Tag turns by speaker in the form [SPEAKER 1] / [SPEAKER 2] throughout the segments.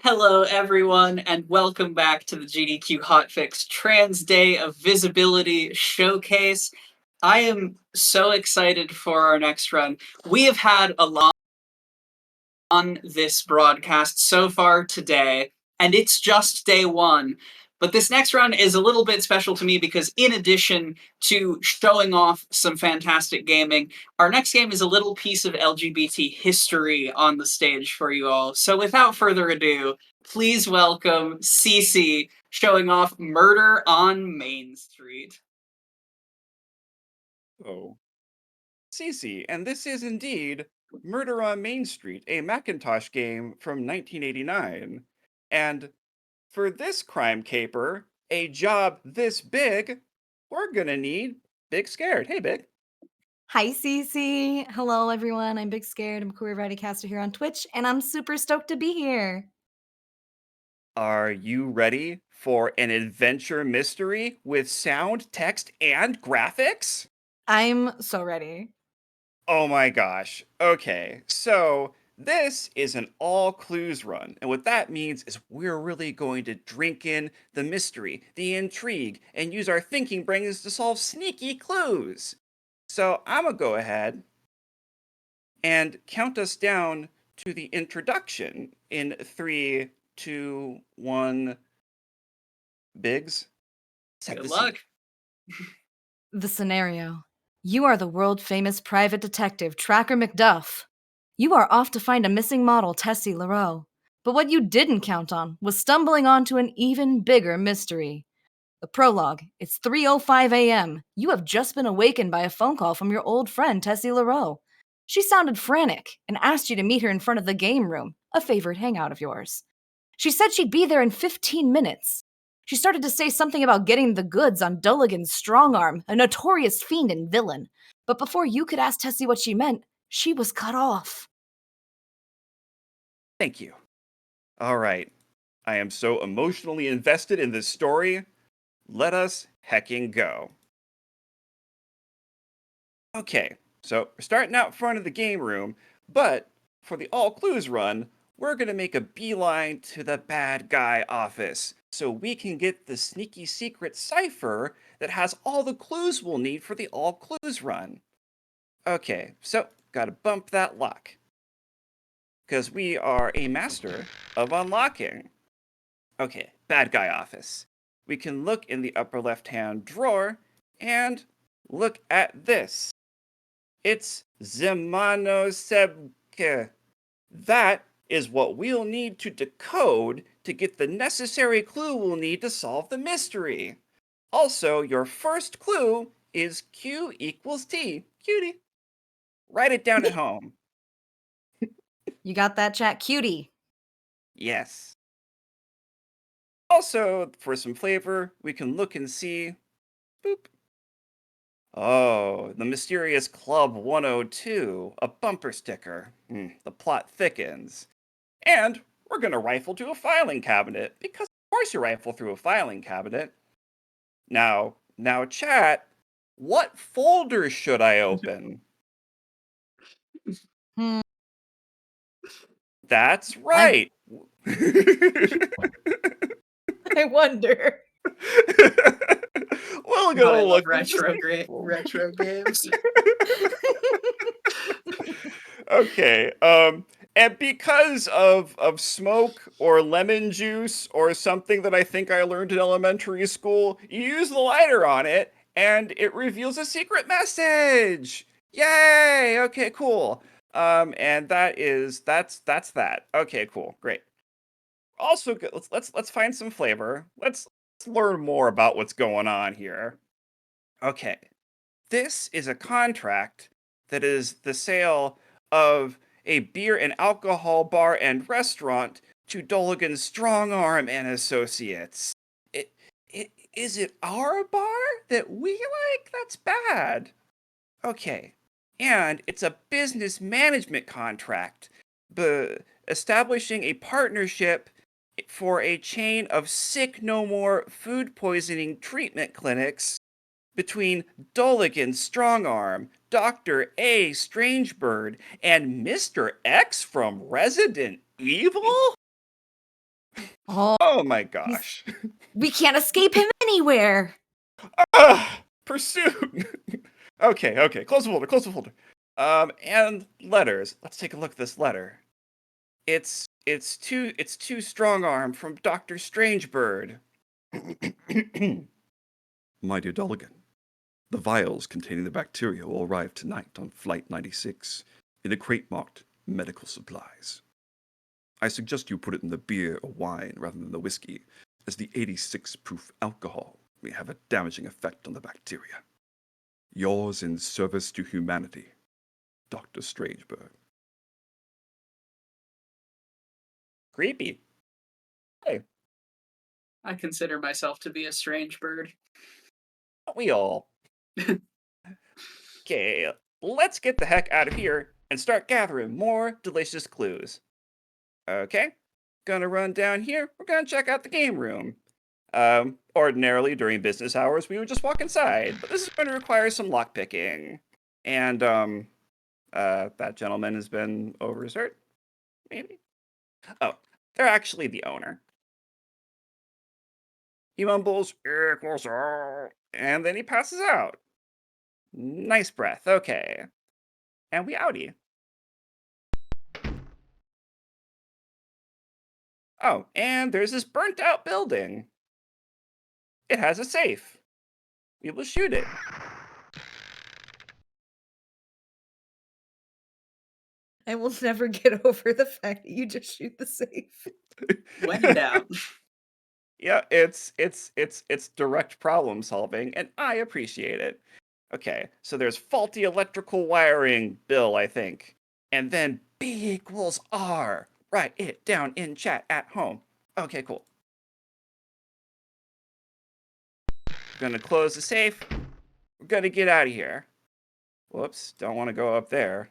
[SPEAKER 1] Hello, everyone, and welcome back to the GDQ Hotfix Trans Day of Visibility Showcase. I am so excited for our next run. We have had a lot on this broadcast so far today, and it's just day one. But this next run is a little bit special to me because, in addition to showing off some fantastic gaming, our next game is a little piece of LGBT history on the stage for you all. So, without further ado, please welcome CeCe showing off Murder on Main Street.
[SPEAKER 2] Oh, CeCe, and this is indeed Murder on Main Street, a Macintosh game from 1989. And for this crime caper, a job this big, we're gonna need Big Scared. Hey, Big.
[SPEAKER 3] Hi, CeCe. Hello, everyone. I'm Big Scared. I'm a queer variety caster here on Twitch, and I'm super stoked to be here.
[SPEAKER 2] Are you ready for an adventure mystery with sound, text, and graphics?
[SPEAKER 3] I'm so ready.
[SPEAKER 2] Oh my gosh. Okay, so this is an all clues run. And what that means is we're really going to drink in the mystery, the intrigue, and use our thinking brains to solve sneaky clues. So I'm going to go ahead and count us down to the introduction in 3, 2, 1. Biggs, set
[SPEAKER 1] Good
[SPEAKER 2] the scene.
[SPEAKER 1] luck.
[SPEAKER 3] The scenario: you are the world famous private detective Tracker McDuff. You are off to find a missing model, Tessie LaRoe. But what you didn't count on was stumbling onto an even bigger mystery. The prologue: it's 3:05 a.m. You have just been awakened by a phone call from your old friend Tessie LaRoe. She sounded frantic and asked you to meet her in front of the game room, a favorite hangout of yours. She said she'd be there in 15 minutes. She started to say something about getting the goods on Dulligan's strongarm, a notorious fiend and villain. But before you could ask Tessie what she meant, she was cut off.
[SPEAKER 2] Thank you. All right. I am so emotionally invested in this story. Let us hecking go. Okay, so we're starting out front of the game room, but for the all clues run, we're gonna make a beeline to the bad guy office so we can get the sneaky secret cipher that has all the clues we'll need for the all clues run. Okay, so gotta bump that lock because we are a master of unlocking. Okay, bad guy office. We can look in the upper left hand drawer and look at this. It's Zemanosebke. That is what we'll need to decode to get the necessary clue we'll need to solve the mystery. Also, your first clue is Q equals T. Cutie. Write it down at home.
[SPEAKER 3] You got that, chat cutie?
[SPEAKER 2] Yes. Also, for some flavor, we can look and see. Boop. Oh, the mysterious Club 102, a bumper sticker. The plot thickens. And we're going to rifle to a filing cabinet, because of course you rifle through a filing cabinet. Now, chat, what folder should I open?
[SPEAKER 3] Hmm.
[SPEAKER 2] That's
[SPEAKER 3] I
[SPEAKER 2] right.
[SPEAKER 3] I wonder.
[SPEAKER 2] We're
[SPEAKER 1] God, I
[SPEAKER 2] gonna
[SPEAKER 1] love
[SPEAKER 2] look into
[SPEAKER 1] retro games.
[SPEAKER 2] Okay. And because of smoke or lemon juice or something that I think I learned in elementary school, you use the lighter on it and it reveals a secret message. Yay! Okay, cool. And that's that. Okay, cool, great. Also, let's find some flavor. Let's learn more about what's going on here. Okay, this is a contract that is the sale of a beer and alcohol bar and restaurant to Dolligan Strongarm and Associates. It, is it our bar that we like? That's bad. Okay. And it's a business management contract, establishing a partnership for a chain of Sick No More food poisoning treatment clinics between Dulligan Strongarm, Dr. A Strangebird, and Mr. X from Resident Evil? Oh my gosh.
[SPEAKER 3] We can't escape him anywhere.
[SPEAKER 2] Pursuit. Okay. Close the folder. And letters. Let's take a look at this letter. It's too strong arm from Dr. Strangebird. My dear Doligan, the vials containing the bacteria will arrive tonight on Flight 96 in a crate marked medical supplies. I suggest you put it in the beer or wine rather than the whiskey, as the 86 proof alcohol may have a damaging effect on the bacteria. Yours in service to humanity, Dr. Strangebird. Creepy. Hey,
[SPEAKER 1] I consider myself to be a strange bird.
[SPEAKER 2] don't we all? Okay, let's get the heck out of here and start gathering more delicious clues. Okay, gonna run down here. We're gonna check out the game room. Ordinarily during business hours, we would just walk inside, but this is going to require some lockpicking. And that gentleman has been overserved, maybe. Oh, they're actually the owner. He mumbles, "Equals all," and then he passes out. Nice breath. Okay, and we outie. Oh, and there's this burnt out building. It has a safe. We will shoot it.
[SPEAKER 3] I will never get over the fact that you just shoot the safe.
[SPEAKER 1] When in doubt.
[SPEAKER 2] Yeah, it's direct problem solving, and I appreciate it. Okay, so there's faulty electrical wiring, Bill, I think. And then B equals R. Write it down in chat at home. Okay, cool. Gonna close the safe. We're gonna get out of here. Whoops, don't want to go up there.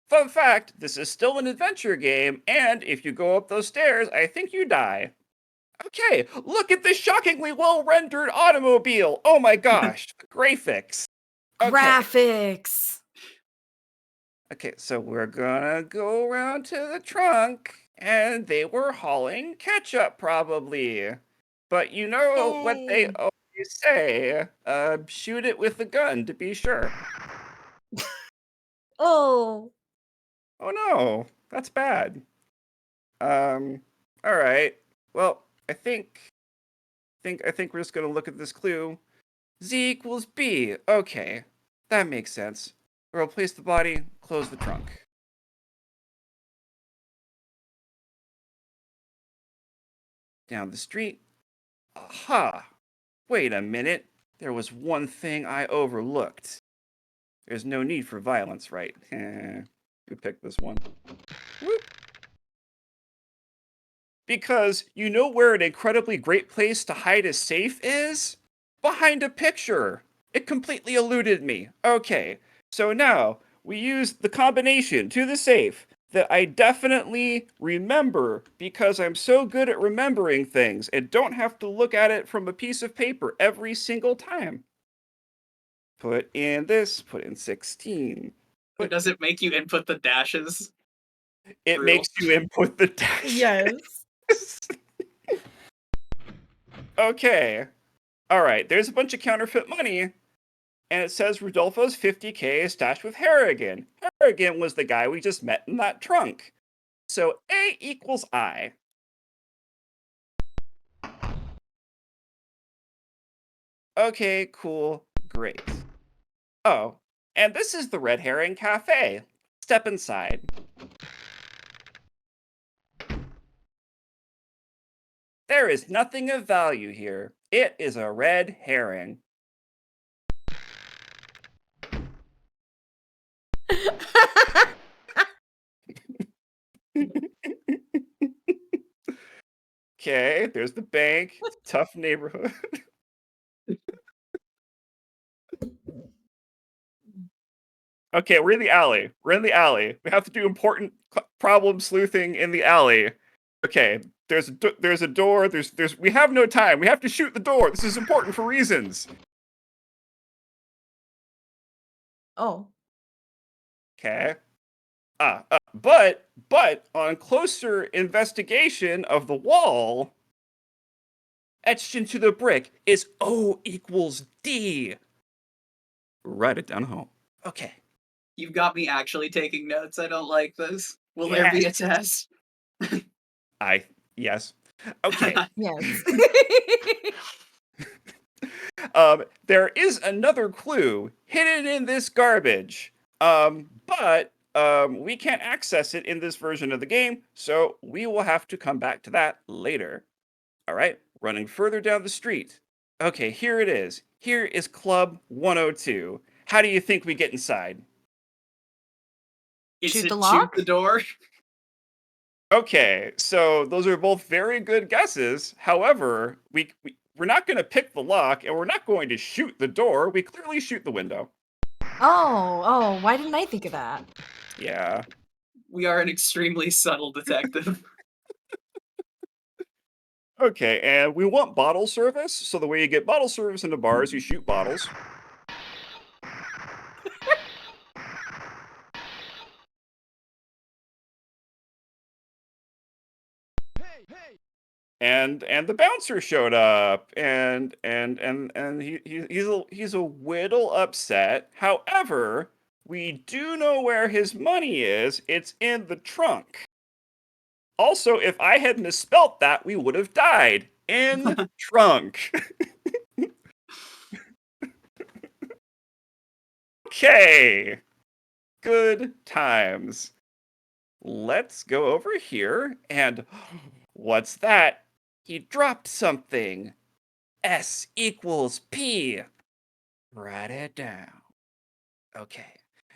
[SPEAKER 2] Fun fact, this is still an adventure game, and if you go up those stairs, I think you die. Okay, look at this shockingly well-rendered automobile. Oh my gosh, graphics. Okay.
[SPEAKER 3] Graphics.
[SPEAKER 2] Okay, so we're gonna go around to the trunk, and they were hauling ketchup probably. But you know what they always say, shoot it with a gun to be sure.
[SPEAKER 3] Oh.
[SPEAKER 2] Oh no, that's bad. All right. Well, I think we're just gonna look at this clue. Z equals B. Okay, that makes sense. We'll place the body, close the trunk. Down the street. Aha! Wait a minute. There was one thing I overlooked. There's no need for violence, right? We picked this one. Whoop. Because you know where an incredibly great place to hide a safe is? Behind a picture. It completely eluded me. Okay, so now we use the combination to the safe that I definitely remember because I'm so good at remembering things and don't have to look at it from a piece of paper every single time. Put in this, put in 16.
[SPEAKER 1] Does it make you input the dashes?
[SPEAKER 2] It
[SPEAKER 1] Brutal.
[SPEAKER 2] makes you input the dash.
[SPEAKER 3] Yes.
[SPEAKER 2] Okay. All right, there's a bunch of counterfeit money, and it says Rodolfo's 50K is stashed with Harrigan. Harrigan was the guy we just met in that trunk. So A equals I. Okay, cool, great. Oh, and this is the Red Herring Cafe. Step inside. There is nothing of value here. It is a red herring. Okay, there's the bank. It's a tough neighborhood. Okay, we're in the alley. We have to do important problem sleuthing in the alley. Okay, there's a door. We have no time. We have to shoot the door. This is important for reasons.
[SPEAKER 3] Oh.
[SPEAKER 2] Okay. But on closer investigation of the wall, etched into the brick is O equals D. Write it down home. Okay.
[SPEAKER 1] You've got me actually taking notes. I don't like this. Will there
[SPEAKER 2] Yes.
[SPEAKER 1] be a test?
[SPEAKER 2] Yes. Okay.
[SPEAKER 3] Yes.
[SPEAKER 2] There is another clue hidden in this garbage. But we can't access it in this version of the game, so we will have to come back to that later. All right, running further down the street. Okay, here it is. Here is Club 102. How do you think we get inside?
[SPEAKER 1] Is
[SPEAKER 3] Shoot
[SPEAKER 1] it
[SPEAKER 3] the
[SPEAKER 1] shoot
[SPEAKER 3] lock?
[SPEAKER 1] the door?
[SPEAKER 2] Okay, so those are both very good guesses. However, we're not going to pick the lock and we're not going to shoot the door. We clearly shoot the window.
[SPEAKER 3] Oh, why didn't I think of that?
[SPEAKER 2] Yeah.
[SPEAKER 1] We are an extremely subtle detective.
[SPEAKER 2] Okay, and we want bottle service. So the way you get bottle service into bars, you shoot bottles. And the bouncer showed up, and he's a whittle upset. However, we do know where his money is. It's in the trunk. Also, if I had misspelt that, we would have died. In trunk. Okay. Good times. Let's go over here and what's that? He dropped something. S equals P. Write it down. Okay.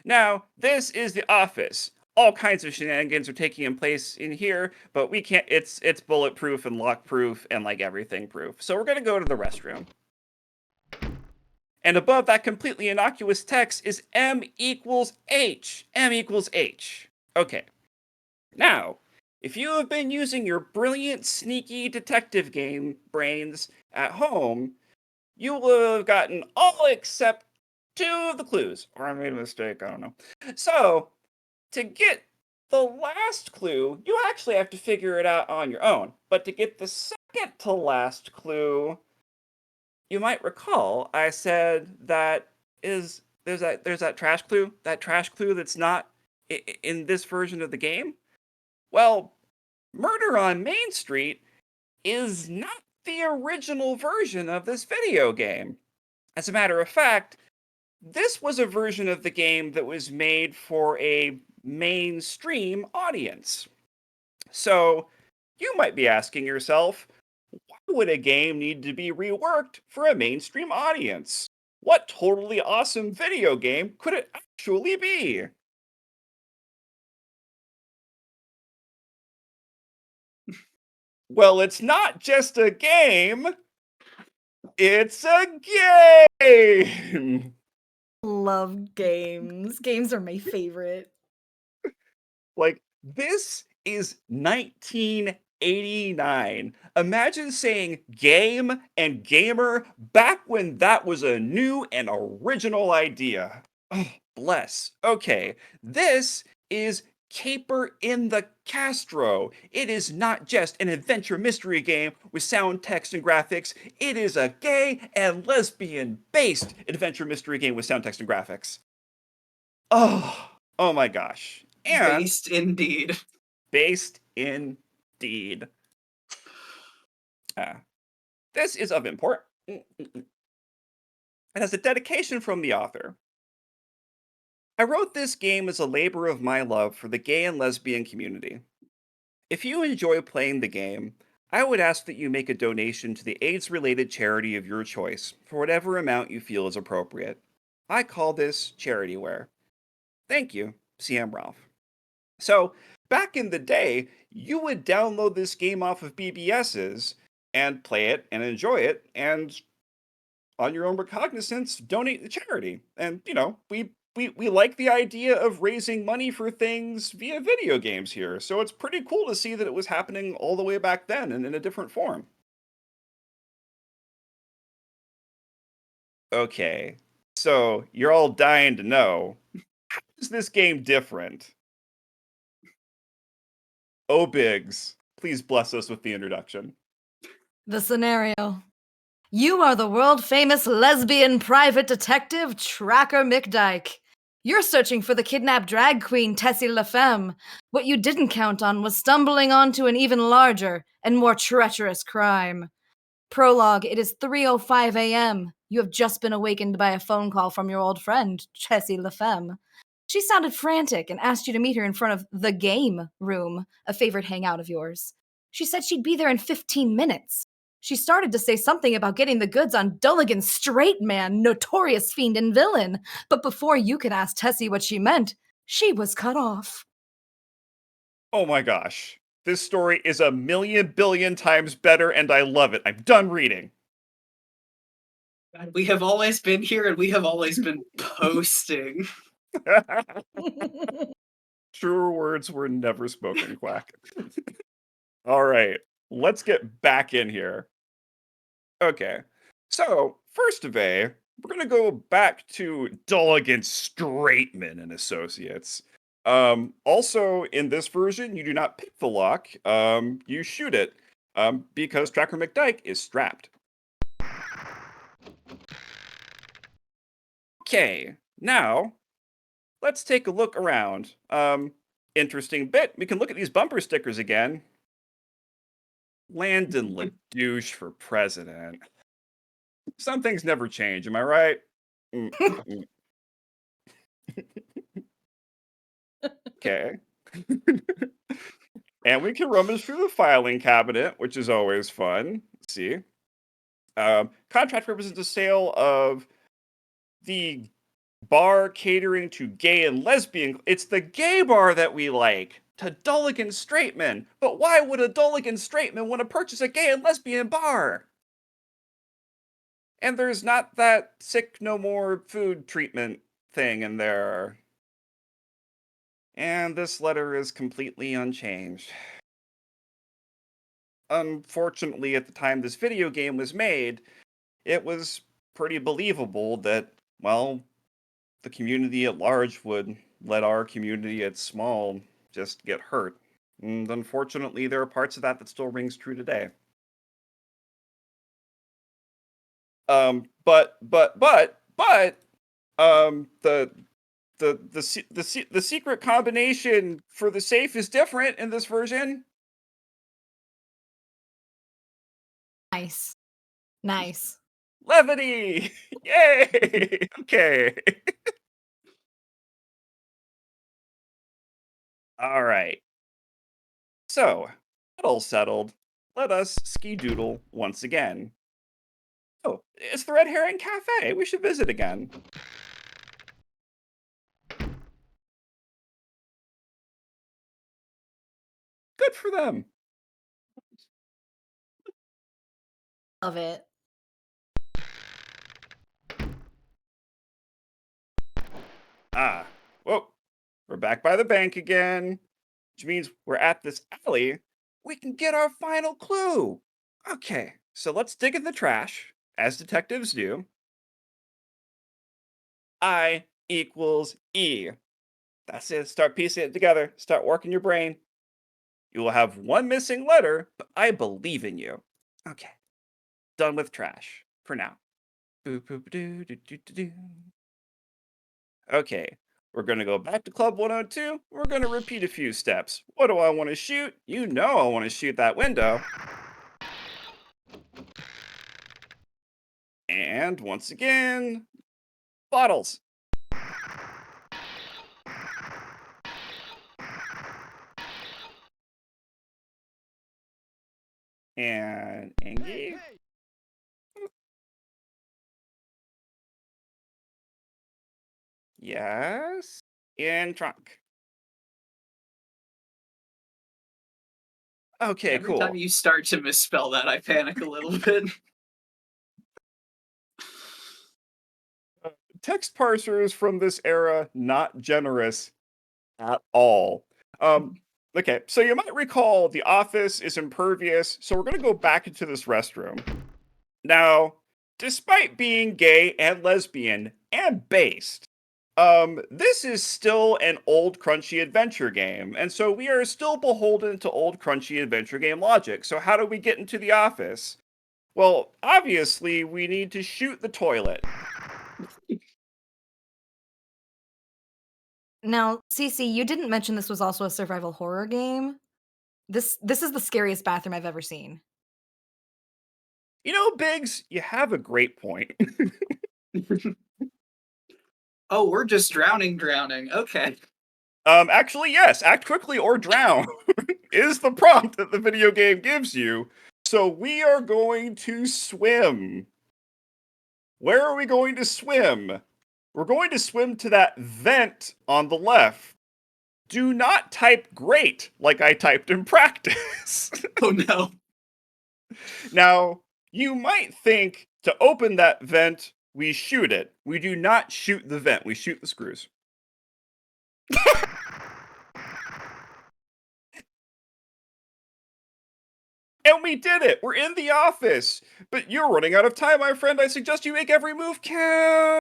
[SPEAKER 2] Now, this is the office. All kinds of shenanigans are taking place in here, but we can't it's bulletproof and lock-proof and like everything proof. So we're gonna go to the restroom. And above that completely innocuous text is M equals H. M equals H. Okay. Now, if you have been using your brilliant, sneaky detective game brains at home, you will have gotten all except 2 of the clues. Or I made a mistake, I don't know. So, to get the last clue, you actually have to figure it out on your own. But to get the second to last clue, you might recall I said that there's that trash clue, that's not in this version of the game. Well, Murder on Main Street is not the original version of this video game. As a matter of fact, this was a version of the game that was made for a mainstream audience. So, you might be asking yourself, why would a game need to be reworked for a mainstream audience? What totally awesome video game could it actually be? Well, it's not just a game, it's a game!
[SPEAKER 3] Love games. Games are my favorite.
[SPEAKER 2] Like, this is 1989. Imagine saying game and gamer back when that was a new and original idea. Oh, bless. Okay, this is Caper in the Castro. It is not just an adventure mystery game with sound, text, and graphics. It is a gay and lesbian based adventure mystery game with sound, text, and graphics. Oh my gosh. And
[SPEAKER 1] Based indeed.
[SPEAKER 2] based indeed. Uh, this is of import. It has a dedication from the author. I wrote this game as a labor of my love for the gay and lesbian community. If you enjoy playing the game, I would ask that you make a donation to the AIDS related charity of your choice for whatever amount you feel is appropriate. I call this charityware. Thank you, CM Ralph. So, back in the day, you would download this game off of BBS's and play it and enjoy it, and on your own recognizance, donate to charity. And, we like the idea of raising money for things via video games here. So it's pretty cool to see that it was happening all the way back then and in a different form. Okay, so you're all dying to know, how is this game different? Oh, Biggs, please bless us with the introduction.
[SPEAKER 3] The scenario. You are the world-famous lesbian private detective Tracker McDyke. You're searching for the kidnapped drag queen Tessie LaFemme. What you didn't count on was stumbling onto an even larger and more treacherous crime. Prologue, it is 3:05 a.m. You have just been awakened by a phone call from your old friend, Tessie LaFemme. She sounded frantic and asked you to meet her in front of the game room, a favorite hangout of yours. She said she'd be there in 15 minutes. She started to say something about getting the goods on Dulligan Straight Man, notorious fiend and villain, but before you could ask Tessie what she meant, she was cut off.
[SPEAKER 2] Oh my gosh. This story is a million billion times better, and I love it. I'm done reading.
[SPEAKER 1] And we have always been here, and we have always been posting.
[SPEAKER 2] Truer words were never spoken, Quack. All right, let's get back in here. Okay, so first of all, we're gonna go back to Dulligan Straightman and Associates. Also, in this version, you do not pick the lock. You shoot it. Because Tracker McDyke is strapped. Okay, now let's take a look around. Interesting bit. We can look at these bumper stickers again. Landon LaDouche for president. Some things never change, am I right? Okay. And we can rummage through the filing cabinet, which is always fun. Let's see. Contract represents a sale of the bar catering to gay and lesbian. It's the gay bar that we like. To Dulligan Straightman. But why would a Dulligan Straightman want to purchase a gay and lesbian bar? And there's not that sick no more food treatment thing in there. And this letter is completely unchanged. Unfortunately, at the time this video game was made, it was pretty believable that, well, the community at large would let our community at small just get hurt. And unfortunately, there are parts of that still rings true today. The secret combination for the safe is different in this version.
[SPEAKER 3] Nice. Nice.
[SPEAKER 2] Levity! Yay! Okay. All right. So, that all settled. Let us ski-doodle once again. Oh, it's the Red Herring Cafe. We should visit again. Good for them.
[SPEAKER 3] Love it.
[SPEAKER 2] Ah, whoa. We're back by the bank again, which means we're at this alley. We can get our final clue. Okay, so let's dig in the trash, as detectives do. I equals E. That's it. Start piecing it together. Start working your brain. You will have one missing letter, but I believe in you. Okay. Done with trash. For now. Boop, boop, doo, doo, doo, doo, doo. Okay. We're going to go back to Club 102. We're going to repeat a few steps. What do I want to shoot? You know I want to shoot that window. And once again, bottles. And Angie. Yes. In trunk. Okay,
[SPEAKER 1] Every
[SPEAKER 2] cool.
[SPEAKER 1] time you start to misspell that, I panic a little bit.
[SPEAKER 2] Text parsers from this era, not generous at all. Okay, so you might recall the office is impervious, so we're going to go back into this restroom. Now, despite being gay and lesbian and based, This is still an old crunchy adventure game, and so we are still beholden to old crunchy adventure game logic. So how do we get into the office? Well, obviously, we need to shoot the toilet.
[SPEAKER 3] Now, CeCe, you didn't mention this was also a survival horror game. This is the scariest bathroom I've ever seen.
[SPEAKER 2] You know, Biggs, you have a great point.
[SPEAKER 1] Oh, we're just drowning. Okay.
[SPEAKER 2] Actually, yes, act quickly or drown is the prompt that the video game gives you. So we are going to swim. Where are we going to swim? We're going to swim to that vent on the left. Do not type great like I typed in practice.
[SPEAKER 1] Oh no.
[SPEAKER 2] Now, you might think to open that vent, we shoot it. We do not shoot the vent, we shoot the screws. And we did it! We're in the office! But you're running out of time, my friend. I suggest you make every move count!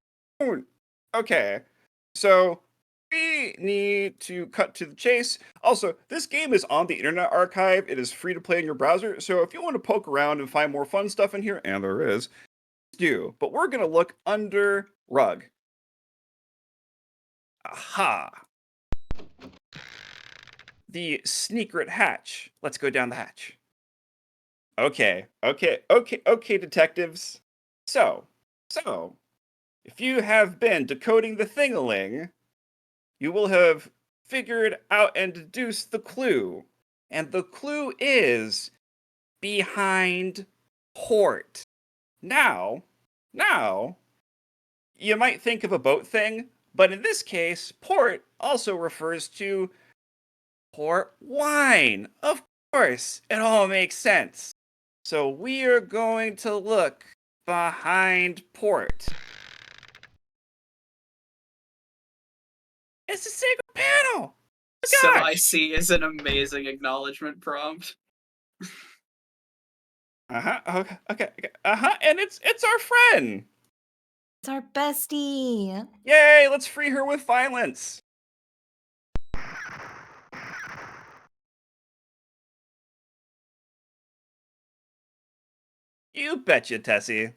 [SPEAKER 2] Okay, so we need to cut to the chase. Also, this game is on the Internet Archive. It is free to play in your browser, so if you want to poke around and find more fun stuff in here, and there is, do. But we're gonna look under rug. Aha! The secret hatch. Let's go down the hatch. Okay, detectives. So, if you have been decoding the thing-a-ling, you will have figured out and deduced the clue. And the clue is behind port. Now, you might think of a boat thing, but in this case, port also refers to port wine. Of course, it all makes sense. So we are going to look behind port. It's a secret panel! Oh
[SPEAKER 1] So
[SPEAKER 2] gosh!
[SPEAKER 1] I see is an amazing acknowledgement prompt.
[SPEAKER 2] Okay. And it's our friend.
[SPEAKER 3] It's our bestie.
[SPEAKER 2] Yay! Let's free her with violence. You betcha, Tessie.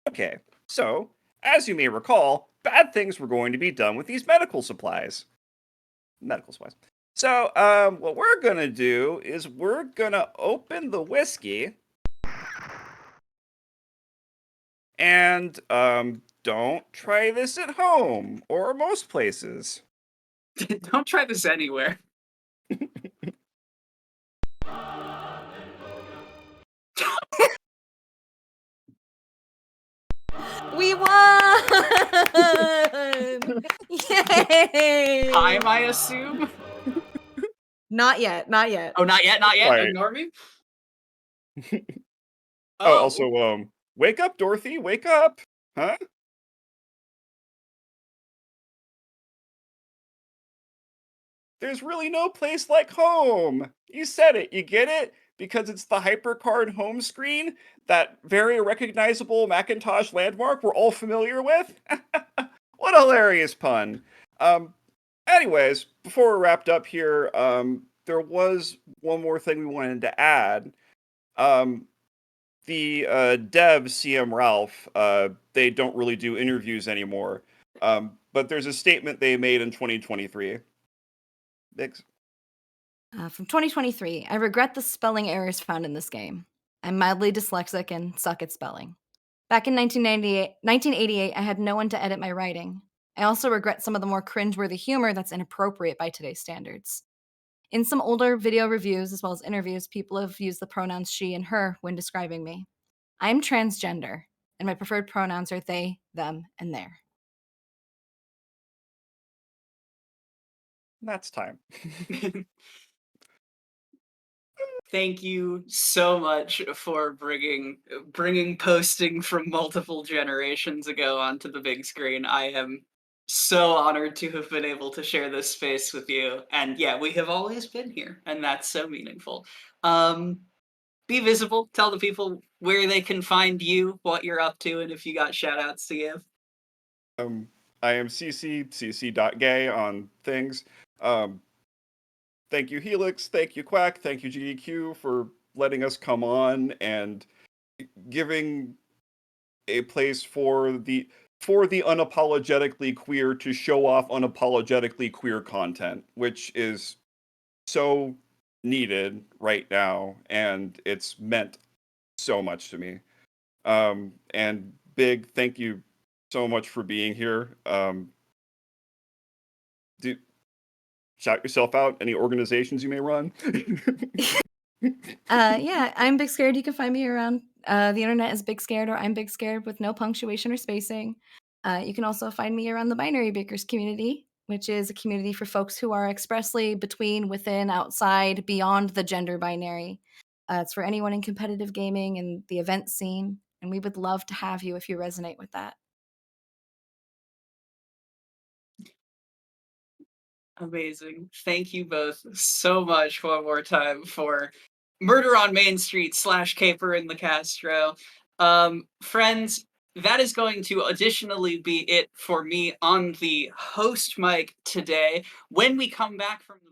[SPEAKER 2] Okay, so as you may recall, bad things were going to be done with these medical supplies. So, what we're gonna do is we're gonna open the whiskey. And, don't try this at home or most places.
[SPEAKER 1] Don't try this anywhere.
[SPEAKER 3] We won! Yay!
[SPEAKER 1] Time, I assume?
[SPEAKER 3] Not yet.
[SPEAKER 1] Oh, not yet.
[SPEAKER 2] Right.
[SPEAKER 1] Ignore me.
[SPEAKER 2] Oh, also, wake up, Dorothy, wake up! Huh? There's really no place like home! You said it, you get it? Because it's the HyperCard home screen, that very recognizable Macintosh landmark we're all familiar with? What a hilarious pun. Anyways, before we're wrapped up here, there was one more thing we wanted to add. The dev CM Ralph, they don't really do interviews anymore. But there's a statement they made in 2023. Biggs?
[SPEAKER 3] From 2023, I regret the spelling errors found in this game. I'm mildly dyslexic and suck at spelling. Back in 1988, I had no one to edit my writing. I also regret some of the more cringeworthy humor that's inappropriate by today's standards. In some older video reviews, as well as interviews, people have used the pronouns she and her when describing me. I'm transgender, and my preferred pronouns are they, them, and their.
[SPEAKER 2] That's time.
[SPEAKER 1] Thank you so much for bringing posting from multiple generations ago onto the big screen. I am so honored to have been able to share this space with you. And yeah, we have always been here, and that's so meaningful. Be visible. Tell the people where they can find you, what you're up to, and if you got shout outs to give.
[SPEAKER 2] I am CeCe, CeCe.gay on things. Um, Thank you, Helix. Thank you, Quack. Thank you, GDQ, for letting us come on and giving a place for the unapologetically queer to show off unapologetically queer content, which is so needed right now, and it's meant so much to me. And big thank you so much for being here. Do shout yourself out. Any organizations you may run?
[SPEAKER 3] Yeah, I'm Big Scared. You can find me around the internet as Big Scared or I'm Big Scared with no punctuation or spacing. You can also find me around the Binary Bakers community, which is a community for folks who are expressly between, within, outside, beyond the gender binary. It's for anyone in competitive gaming and the event scene, and we would love to have you if you resonate with that.
[SPEAKER 1] Amazing. Thank you both so much one more time for Murder on Main Street / Caper in the Castro. Friends, that is going to additionally be it for me on the host mic today. When we come back from the